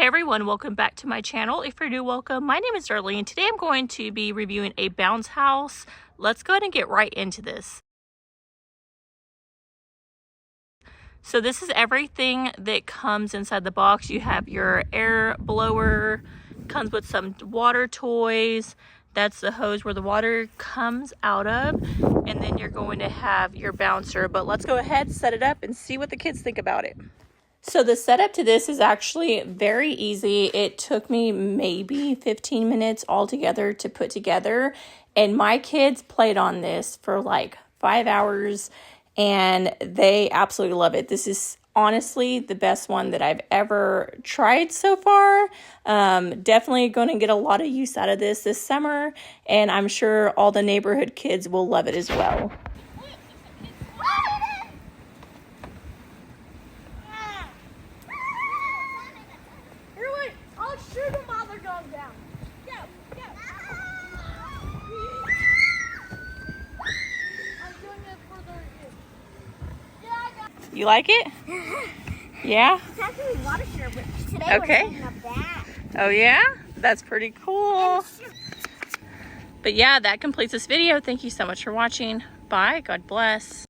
Hey everyone, welcome back to my channel. If you're new, welcome. My name is Darlene and today I'm going to be reviewing a bounce house. Let's go ahead and get right into this. So this is everything that comes inside the box. You have your air blower, comes with some water toys. That's the hose where the water comes out of. And then you're going to have your bouncer. But let's go ahead, set it up, and see what the kids think about it. So the setup to this is actually very easy. It took me maybe 15 minutes altogether to put together. And my kids played on this for like 5 hours and they absolutely love it. This is honestly the best one that I've ever tried so far. Definitely going to get a lot of use out of this summer. And I'm sure all the neighborhood kids will love it as well. You like it? Yeah? It's actually water sure, but today okay. we're setting up that. Oh yeah? That's pretty cool. But yeah, that completes this video. Thank you so much for watching. Bye. God bless.